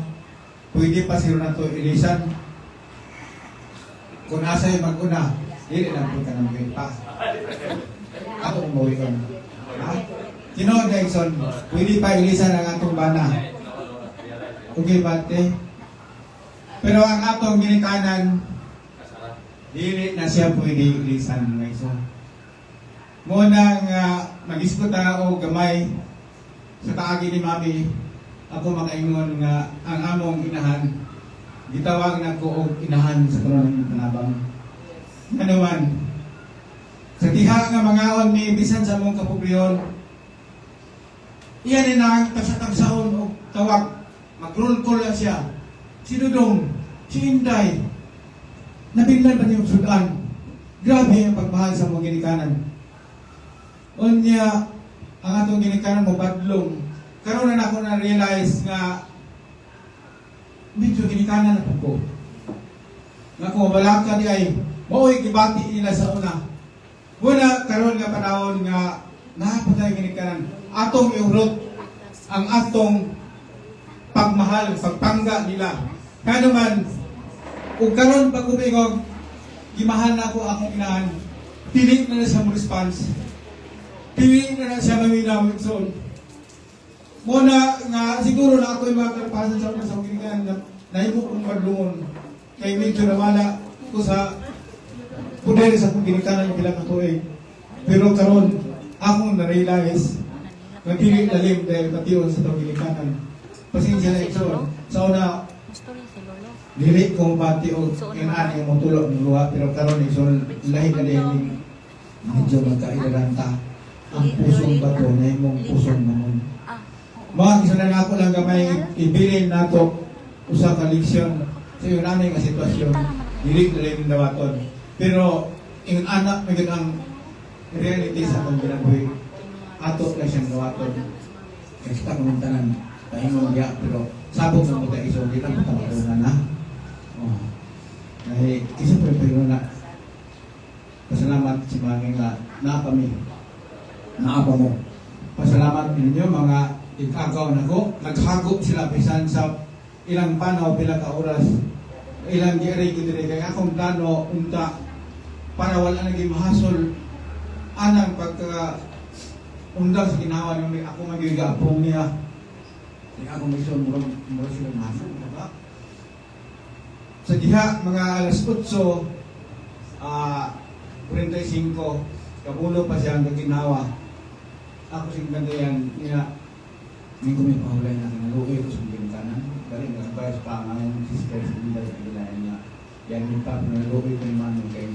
pwede pa sila na ito ilisan kung asa'y mag-una hindi lang po ka ng pa ako umuwi ko Sino Dexon pwede pa ilisan ang atong bana okay bate pero ang atong ginikanan hindi na siya pwede ilisan muna nga mag-iskuta o gamay sa kaagi ni mami ako makaingon nga ang among inahan gitawag na ko og inahan sa karon ng panabang ano man sa diha nga mangaon ni bisan sa among kapobrehon iyan na kasakagsaon og tawag mag-roll call lang siya si Dudong, si Inday nabinglan pa niyong sudan grabe ang pagmahal sa mga ginikanan unya ang atong ginikanan mo badlong karon na ako na-realize nga medyo ginikanan na po ko nga kung mabalaka di ay mauwi gibati nila sa una karon nga panahon nga napatay ginikanan atong iurot ang atong pagmahal pagmahal, pagpangga nila. Kaya naman, kung karon pag umingog, gimahal na ako akong inahan, pili na siya mo response. Pili na siya maminaw. So, muna nga, siguro na ako yung mga karpasan sa una sa kinikan na nahimo kong madlungon. Kaya medyo nawala ko sa poder sa kong ginikanan yung bilang ako eh. Pero karon akong na-realize, nagpili lalim dahil patiyon sa itong ginikanan. Pasensya na ito. Sa una, Gusto rin si Lolo. dili ko pati o yung ani mo tulog ng luha, pero karon ito lahi na din medyo magkairaranta. Ang pusong bato na yung pusong naman. Ah, Mga kisunan ako lang gamay ibilin nato usa ka leksyon sa yung nanay nga sitwasyon. Dili na rin dawaton. Pero yung anak na ang reality sa atong ginabuhi. Ato lang siyang dawaton. Kasi tanong tanan, pahingon diya, pero sabog na mo tayo iso, di lang matamatungan na. Oh. Dahil isa pero na pasalamat si mga nga napami. Naapa mo. Pasalamat ninyo mga ikagaw na ko. Naghagop sila bisan sa ilang panaw, pila ka oras. Ilang giri gidiri kaya akong plano unta para wala naging mahasol anang pagka undang sa ginawa niyo ako magigapong niya. Kaya ako may son murag sila mahasol ba? Sa diha mga alas 8 45 kabulo pa siya ang ginawa. Ako sing ganyan niya may kumipahulay na kinaluwi ko sa bintanan. Dali nagbayas pa ang aming sister sa Binday sa Bilayan niya. Yan yung pa, pinaluwi ko yung manong kay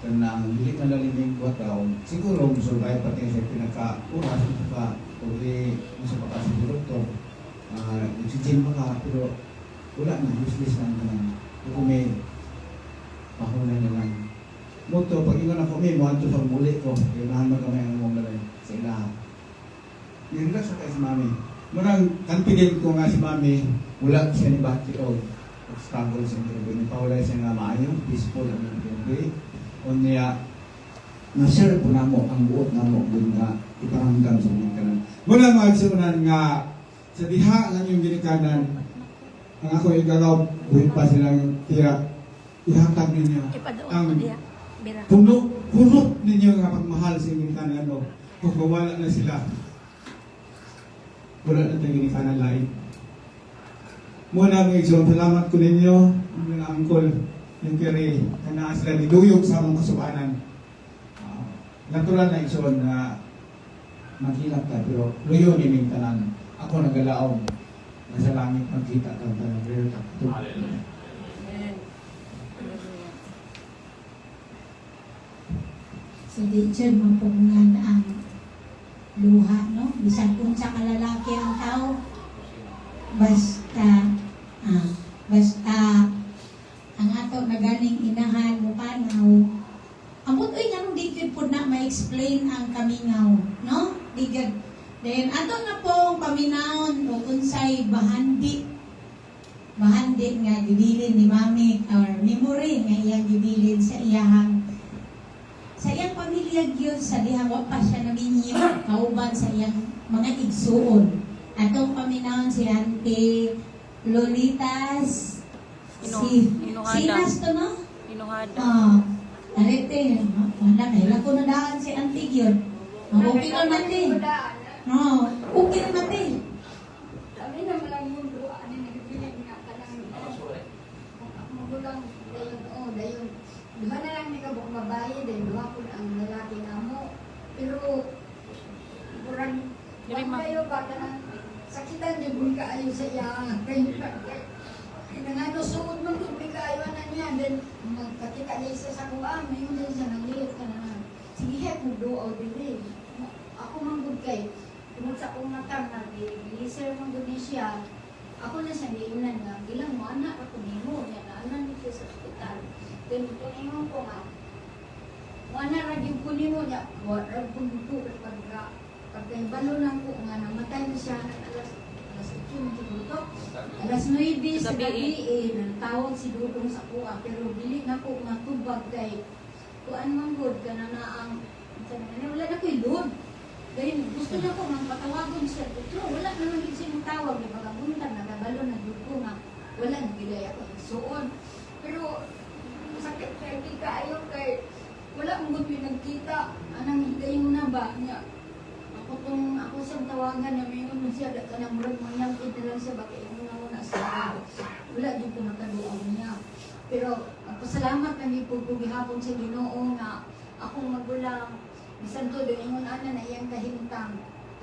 kanang hindi malalim yung kwataw. Siguro, survive pati sa pinaka-uras pa. Pwede sa pagkasiguro to. Nagsijin mo ka, pero wala na, useless lang naman. Kung may pahulay na lang. Moto, pag ingon ako may muhan to sa muli ko. Kailangan magamay ang mong galay sa ilaha. Relax sa kayo si mami. Marang confident ko nga si mami, wala siya ni Bati o struggle sa interview. Pahulay siya nga maayong, peaceful ang interview. O niya, na-share po na mo ang buot na mo dun nga iparamdam sa mga kanan. Muna mga agsunan nga sa diha lang yung ginikanan, ang ako igagaw, buhay pa silang tira. Ihatag ninyo ang puno ninyo nga pagmahal sa inyong kanan. Kung mawala na sila, wala na tayo ginikanan lain. Muna mga igsoon, salamat ko ninyo, mga angkol, yung kiri, na sila niduyog sa among kasubanan. Natural na igsoon na maghilap ka, pero luyo nining tanan. Ako nagalaom, nasa langit magkita kang tanan. Hallelujah. So di dyan mapungan ang luha, no? Bisan kung sa kalalaki ang tao, basta ang ato na ganing inahan mo panaw, amot oy ganun di gyud pud na ma-explain ang kamingaw, no? Di gyud. Then ato na pong paminawon o unsay bahandi nga gibilin ni mami or memory nga iyang gibilin sa iyang pamilya gyud sa diha wa pa siya naminyo kauban sa iyang mga igsuon. Atong paminawon si Auntie Lolitas Sinas to, no? Inuhada. Arete, wala na ko na daan si Auntie gyud. Okay lang natin. No, okay lang natin. Kami na malang mundo, ano nagpiling nga ka lang. Magulang, dayon. Diba na lang ni ka bukong babae, dahil duha po ang lalaki na mo. Pero, kurang, wag kayo ba ka na, sakitan din kung kaayo sa iya. Kaya suod mo kung may kaayo na niya, then magkakita niya isa sa kuwaan, may yun din siya, nanglilit ka na. Sige, hek, mag-do out din. Ako manggod kay, tungkol sa kong matang na, gilisir manggod ni siya, ako na siya niinan nga, ilang mo anak ako ni mo, niya na anak ni siya sa ospital. Then, tuningon ko nga, wala ragyung ko ni mo niya, wala kong duto, pagkahibalo lang ko nga, namatay na siya, alas 8 siguro, alas 9 sa gabi, nagtawag si Dudong sa kuha, pero dili na ko matubag kay, kuan manggod ka na ang, wala na ko ilod. Dahil gusto na ko, nang patawagon siya, pero wala na nang sinong tawag, di ba, kabuntag, nagabalo na kaya ako nagsuon. Pero sakit kaya di kaayo kay wala mo gud nagkita anang higayon na ba niya. Ako siyang tawagan na mayroon mo siya ka na murag mo niyang lang siya baka yung na sa wala din ko nakaduaw niya. Pero pasalamat na po gihapon sa Ginoo nga akong magulang bisan to din ingon ana na iyang kahimtang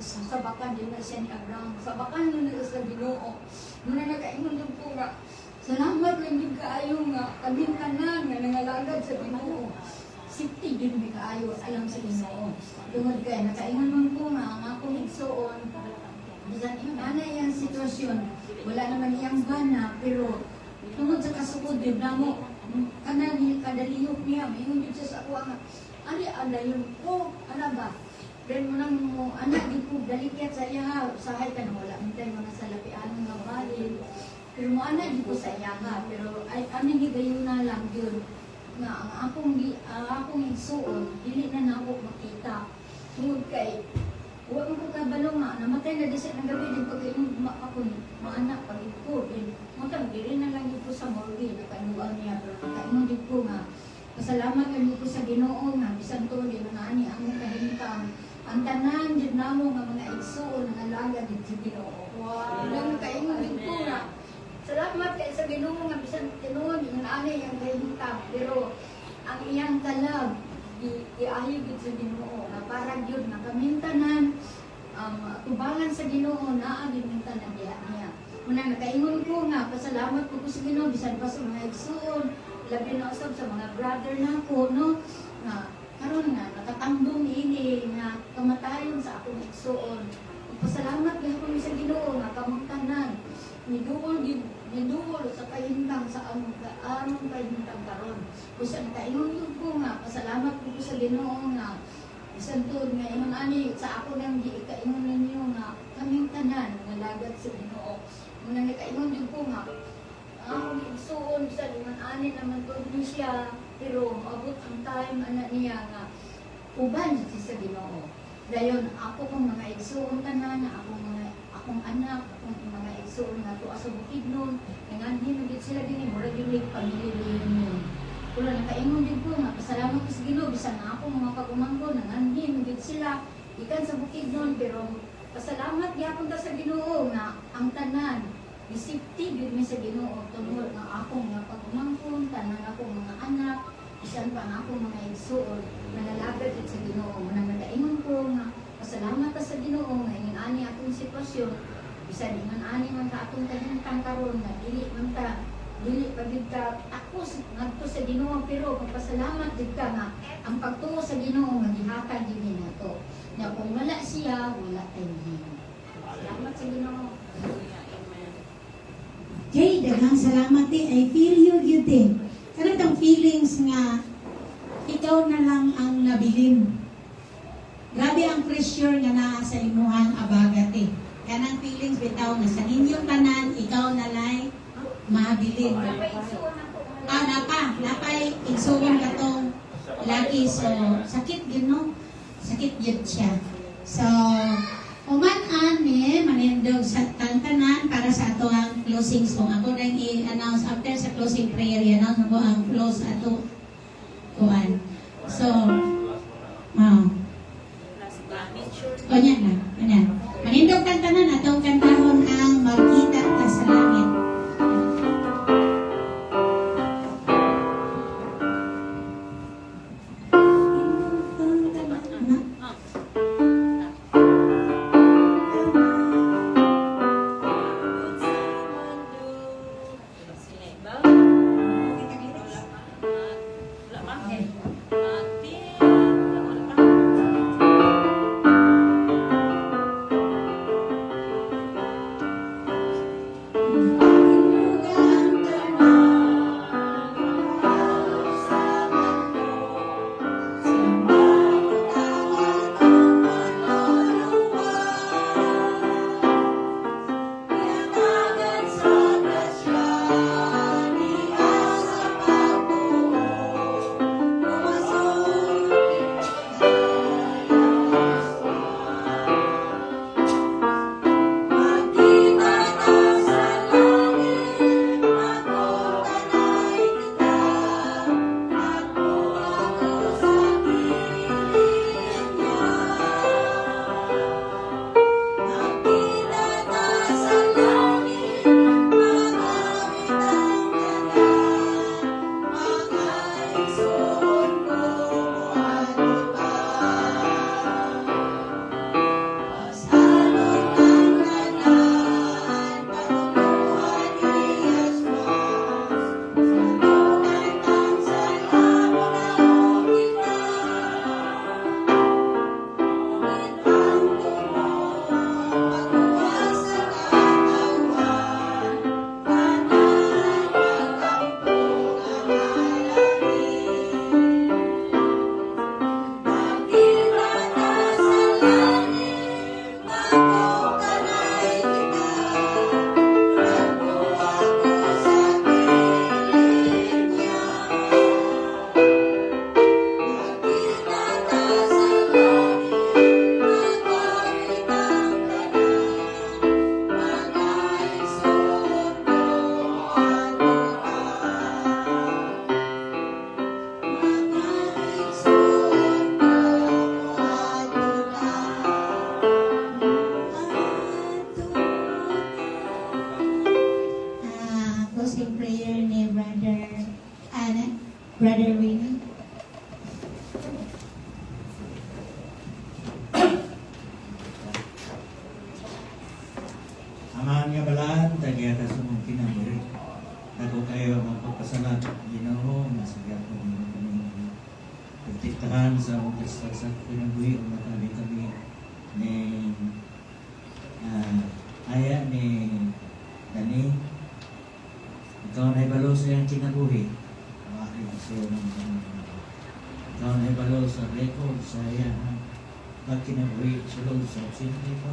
sa bakan din na siya ni Abraham sa bakan na sa Ginoo muna nakaingon din po nga salamat lang din kaayo nga kaming tanan nga nangalagad sa Ginoo safety din mi kaayo alam sa Ginoo tungod kay nakaingon man po nga ang akong igsuon bisan ingon ana iyang sitwasyon wala naman iyang bana pero tungod sa kasugod din namo kanang kadaliyok niya ingon din siya sa ako nga ali alayon ko ana ba then mo nang mo anak di ko dalikat sa iya usahay ka na wala mitay mga salapian nga balin pero mo anak di ko sa iya nga pero ay ani higayon na lang yun nga ang akong igsuon dili na nako makita tungod kay wa ko kabalo nga namatay na disa ng gabi din pag ako maanak pag ko din mo tang dili na lang ito sa morgue nakanuan niya pero kaingon din ko nga pasalamat kami ko sa Ginoo nga bisan to din nga ani ang kahimtang ang tanan din namo nga mga igsuon nga alaga din sa Ginoo. Wow. Lang kaingon din ko nga salamat kay sa Ginoo nga bisan tinuod nga ani ang kahimtang pero ang iyang kalag iayo gid sa Ginoo nga para gyud nga kaming tanan tubangan sa Ginoo naa gid min tanan diha niya. Muna nakaingon ko nga pasalamat ko sa Ginoo bisan pa sa mga igsuon labi na usab sa mga brother nako no nga karon nga nakatambong ini nga kamatayon sa akong igsuon. Pasalamat gyapon sa Ginoo nga kamong tanan niduol sa kahimtang sa among kahimtang karon. Bisan kaingon ko nga pasalamat ko sa Ginoo nga bisan tud nga ingon ani sa ako nang di kaingon ninyo nga kaming tanan nga lagad sa Ginoo. Muna nakaingon ko nga ang igsuon sa liman ani naman to ni siya pero abot ang time ana niya nga uban sa Ginoo. Dayon ako kong mga igsuon tanan akong anak akong mga igsuon nga tuwa sa Bukidnon nganhin gid sila dinhi mura gyud pamilya reunion. Kung nakaingon din ko nga pasalamat ko sa Ginoo bisan na ako mga pag-umangko nganhin gid sila ikan sa Bukidnon pero pasalamat gyapon ta sa Ginoo nga ang tanan safety gid mi sa Ginoo tungod nga akong mga pag-umangkon tanan akong mga anak bisan pa nga akong mga igsuon nalalagad sa Ginoo man nagaingon ko nga pasalamat ta sa Ginoo nga ingon ani atong sitwasyon bisan ingon ani man ka atong kahimtang karon nga dili pa gid ka ako ngadto sa Ginoo pero magpasalamat gid ka nga ang pagtuo sa Ginoo nga gihatag gid nato nya kung wala siya wala tayo Ginoo. Salamat sa Ginoo. Jay, daghang salamat I feel you yun din. Karang tang feelings nga ikaw na lang ang nabilin. Grabe ang pressure nga naa sa imuhang abagat Kanang feelings bitaw na sa inyong tanan, ikaw na lang mabilin. Napay igsuon ka tong lagi. So, sakit yun no? Sakit yun siya. So, uman-an manindog sa tanan para sa ato ang closing song. Ako nang i-announce after sa closing prayer, i-announce mo ang close ato kuan. So, Kanya. Manindog tanan atong kantahon ang Magkita Ta sa Langit. Wala closing prayer ni Brother Winnie. Amahan nga balaan, tagya ka sa mong kinamuri. Ako kayo magpapasalat, Ginoo, masagya ko ng kami. Pagtiktahan sa mong kastasat, pinabuhi ang matabi kami ni Aya ni Dani. Ikaw na ibalo sa iyang kinabuhi. Aking sa iyo ng kinabuhi. Ikaw na ibalo sa record sa iyang pagkinabuhi sulod sa simple po.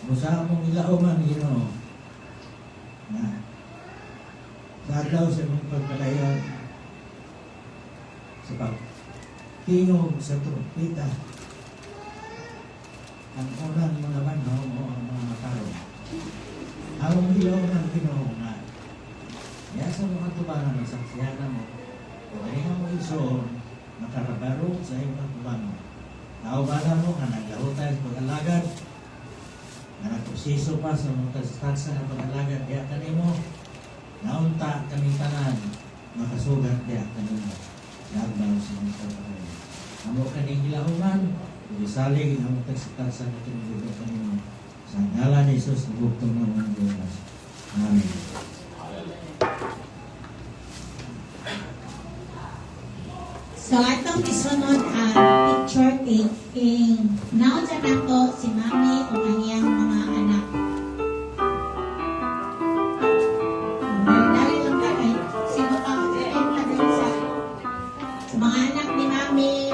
Busa mong ilauman, Ginoo, na sa adlaw sa mong pagpalayag sa pagtingog sa trumpeta, ang unang mga banhaw mo ang mga matarong. Ang ilauman, Ginoo, na sa mga tubanan ng saksiyana mo, kung nga mo iso, makarabarong sa iyong tubanan. Naubala mo, nga naglahutan sa pag-alagad, na nagprosiso pa sa mga tastansa na pag-alagad diya kanimo, naunta kami tanan makasugat diya kanimo nagbaw sa mga pag-alagad. Amo kaning gilahuman, ibisalig ang mga tastansa na tinugudo kanimo sa ngalan ni Jesus nagugtong ng mga Diyos. Amen. So atong isunod ang picture taking. Naon sa nato si Mami o ang iyang mga anak. Dali lang ka kay sino ka sa mga anak ni Mami.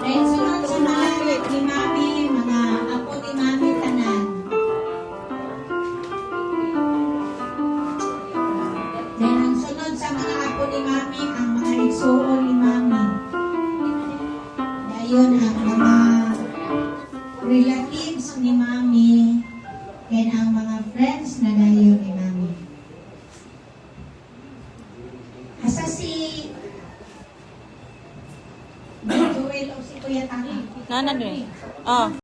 Then sunod sa mga anak ni Mami, mga apo ni Mami tanan. Then ang sunod sa mga apo ni Mami, ang mga igsuon ni Mami. Dayon ang mga relatives ni Mami and ang mga friends na dayon ni Mami. Asa si Joel o si Kuya Tanga? Nana doon. Oh.